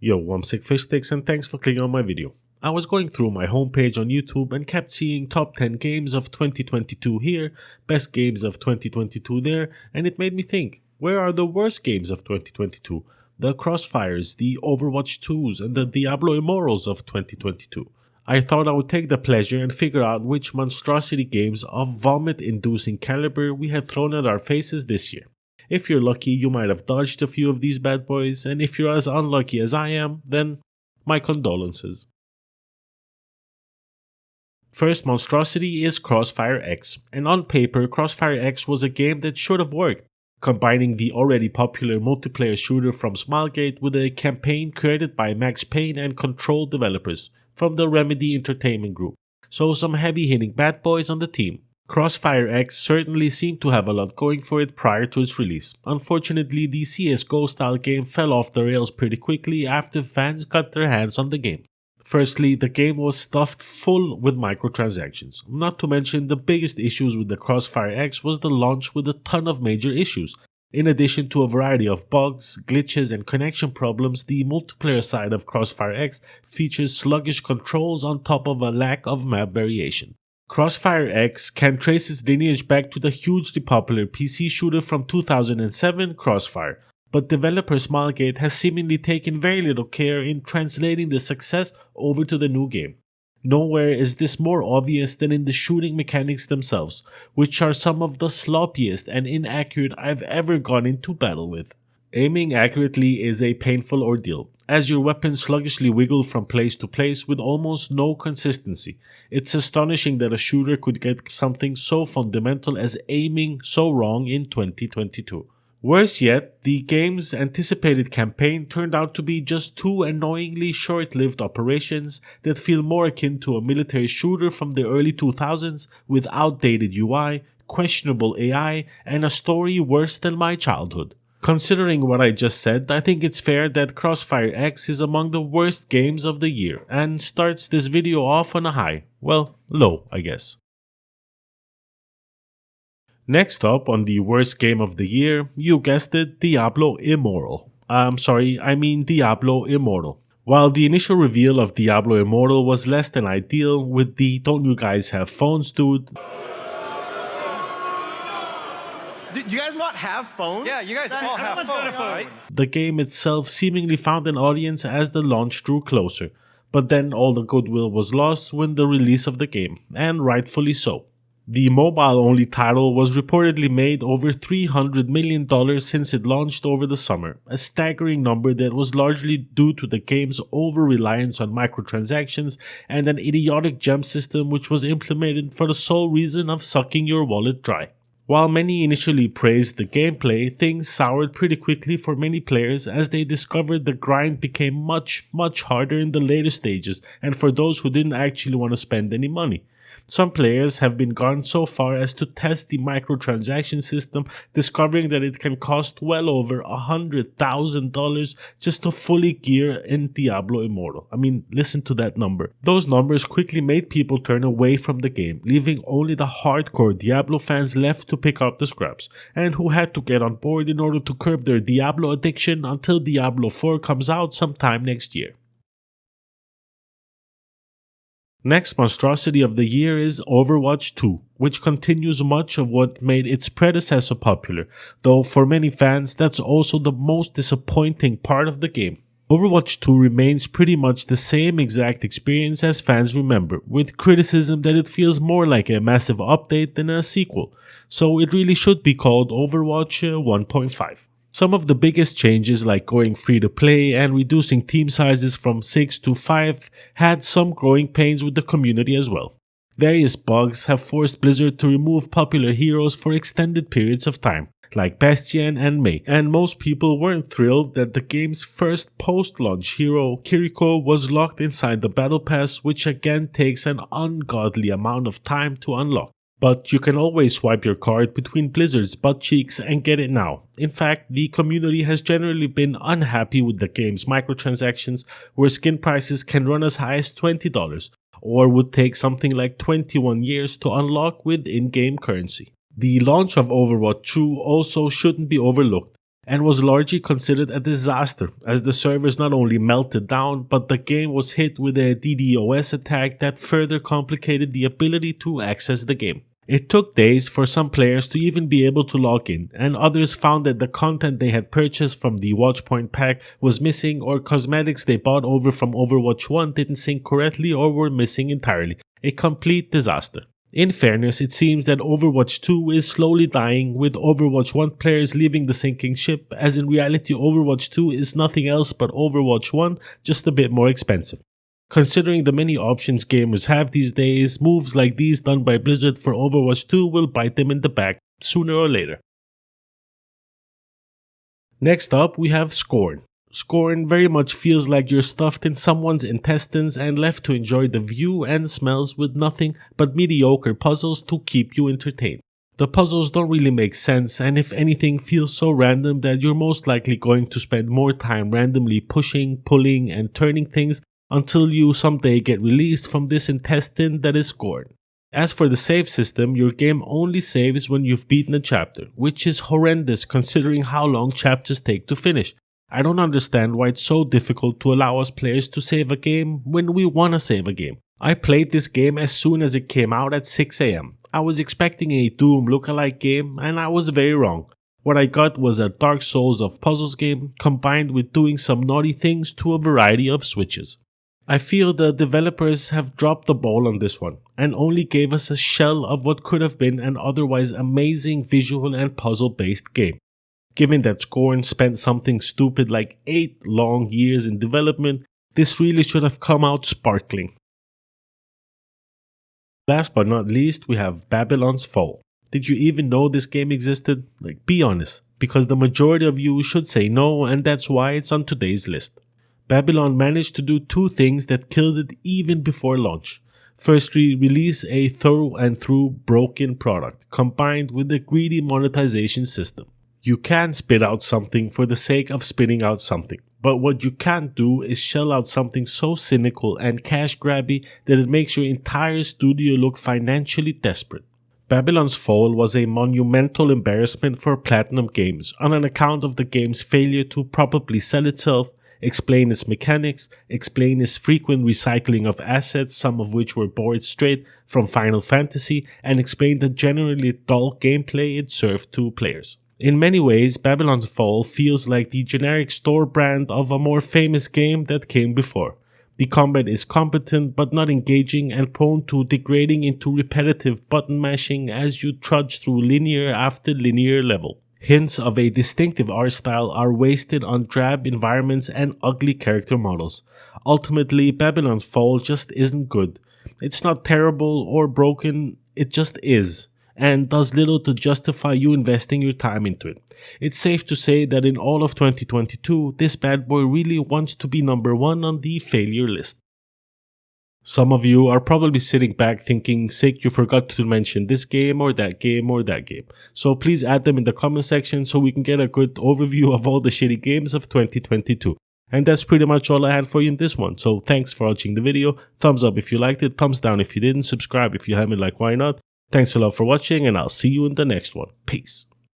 Yo, I'm Sick Fish Sticks and thanks for clicking on my video. I was going through my homepage on YouTube and kept seeing top 10 games of 2022 here, best games of 2022 there, and it made me think, where are the worst games of 2022? The Crossfires, the Overwatch 2s, and the Diablo Immortals of 2022. I thought I would take the pleasure and figure out which monstrosity games of vomit-inducing caliber we had thrown at our faces this year. If you're lucky, you might have dodged a few of these bad boys, and if you're as unlucky as I am, then my condolences. First monstrosity is Crossfire X, and on paper, Crossfire X was a game that should have worked, combining the already popular multiplayer shooter from Smilegate with a campaign created by Max Payne and Control developers from the Remedy Entertainment Group, so some heavy-hitting bad boys on the team. Crossfire X certainly seemed to have a lot going for it prior to its release. Unfortunately, the CSGO style game fell off the rails pretty quickly after fans got their hands on the game. Firstly, the game was stuffed full with microtransactions. Not to mention, the biggest issues with the Crossfire X was the launch with a ton of major issues. In addition to a variety of bugs, glitches, and connection problems, the multiplayer side of Crossfire X features sluggish controls on top of a lack of map variation. Crossfire X can trace its lineage back to the hugely popular PC shooter from 2007, Crossfire, but developer Smilegate has seemingly taken very little care in translating the success over to the new game. Nowhere is this more obvious than in the shooting mechanics themselves, which are some of the sloppiest and inaccurate I've ever gone into battle with. Aiming accurately is a painful ordeal, as your weapons sluggishly wiggle from place to place with almost no consistency. It's astonishing that a shooter could get something so fundamental as aiming so wrong in 2022. Worse yet, the game's anticipated campaign turned out to be just two annoyingly short-lived operations that feel more akin to a military shooter from the early 2000s with outdated UI, questionable AI, and a story worse than my childhood. Considering what I just said, I think it's fair that Crossfire X is among the worst games of the year and starts this video off on a high. Well, low, I guess. Next up on the worst game of the year, you guessed it, Diablo Immortal. Diablo Immortal. While the initial reveal of Diablo Immortal was less than ideal with the "don't you guys have phones, dude?" Do you guys not have phones? Yeah, you guys all have phones, right? The game itself seemingly found an audience as the launch drew closer, but then all the goodwill was lost when the release of the game, and rightfully so. The mobile-only title was reportedly made over $300 million since it launched over the summer, a staggering number that was largely due to the game's over-reliance on microtransactions and an idiotic gem system which was implemented for the sole reason of sucking your wallet dry. While many initially praised the gameplay, things soured pretty quickly for many players as they discovered the grind became much harder in the later stages and for those who didn't actually want to spend any money. Some players have been gone so far as to test the microtransaction system, discovering that it can cost well over $100,000 just to fully gear in Diablo Immortal. I mean, listen to that number. Those numbers quickly made people turn away from the game, leaving only the hardcore Diablo fans left to pick up the scraps, and who had to get on board in order to curb their Diablo addiction until Diablo 4 comes out sometime next year. Next monstrosity of the year is Overwatch 2, which continues much of what made its predecessor popular, though for many fans that's also the most disappointing part of the game. Overwatch 2 remains pretty much the same exact experience as fans remember, with criticism that it feels more like a massive update than a sequel, so it really should be called Overwatch 1.5. Some of the biggest changes, like going free to play and reducing team sizes from 6 to 5, had some growing pains with the community as well. Various bugs have forced Blizzard to remove popular heroes for extended periods of time, like Bastion and Mei, and most people weren't thrilled that the game's first post-launch hero, Kiriko, was locked inside the Battle Pass, which again takes an ungodly amount of time to unlock. But you can always swipe your card between Blizzard's butt cheeks and get it now. In fact, the community has generally been unhappy with the game's microtransactions, where skin prices can run as high as $20, or would take something like 21 years to unlock with in-game currency. The launch of Overwatch 2 also shouldn't be overlooked, and was largely considered a disaster as the servers not only melted down, but the game was hit with a DDoS attack that further complicated the ability to access the game. It took days for some players to even be able to log in, and others found that the content they had purchased from the Watchpoint pack was missing, or cosmetics they bought over from Overwatch 1 didn't sync correctly or were missing entirely. A complete disaster. In fairness, it seems that Overwatch 2 is slowly dying, with Overwatch 1 players leaving the sinking ship, as in reality Overwatch 2 is nothing else but Overwatch 1, just a bit more expensive. Considering the many options gamers have these days, moves like these done by Blizzard for Overwatch 2 will bite them in the back, sooner or later. Next up, we have Scorn. Scorn very much feels like you're stuffed in someone's intestines and left to enjoy the view and smells with nothing but mediocre puzzles to keep you entertained. The puzzles don't really make sense, and if anything feels so random that you're most likely going to spend more time randomly pushing, pulling, and turning things until you someday get released from this intestine that is Scorn. As for the save system, your game only saves when you've beaten a chapter, which is horrendous considering how long chapters take to finish. I don't understand why it's so difficult to allow us players to save a game when we wanna save a game. I played this game as soon as it came out at 6 AM. I was expecting a Doom lookalike game, and I was very wrong. What I got was a Dark Souls of puzzles game combined with doing some naughty things to a variety of switches. I feel the developers have dropped the ball on this one and only gave us a shell of what could have been an otherwise amazing visual and puzzle based game. Given that Scorn spent something stupid like 8 long years in development, this really should have come out sparkling. Last but not least, we have Babylon's Fall. Did you even know this game existed? Be honest, because the majority of you should say no, and that's why it's on today's list. Babylon managed to do 2 things that killed it even before launch. Firstly, release a through and through broken product combined with a greedy monetization system. You can spit out something for the sake of spitting out something, but what you can't do is shell out something so cynical and cash grabby that it makes your entire studio look financially desperate. Babylon's Fall was a monumental embarrassment for Platinum Games on an account of the game's failure to properly sell itself, explain its mechanics, explain its frequent recycling of assets, some of which were borrowed straight from Final Fantasy, and explain the generally dull gameplay it served to players. In many ways, Babylon's Fall feels like the generic store brand of a more famous game that came before. The combat is competent but not engaging and prone to degrading into repetitive button mashing as you trudge through linear after linear level. Hints of a distinctive art style are wasted on drab environments and ugly character models. Ultimately, Babylon's Fall just isn't good. It's not terrible or broken, it just is, and does little to justify you investing your time into it. It's safe to say that in all of 2022, this bad boy really wants to be number 1 on the failure list. Some of you are probably sitting back thinking, sick, you forgot to mention this game or that game or that game. So please add them in the comment section so we can get a good overview of all the shitty games of 2022. And that's pretty much all I had for you in this one. So thanks for watching the video. Thumbs up if you liked it, thumbs down if you didn't, subscribe if you haven't, why not. Thanks a lot for watching, and I'll see you in the next one. Peace.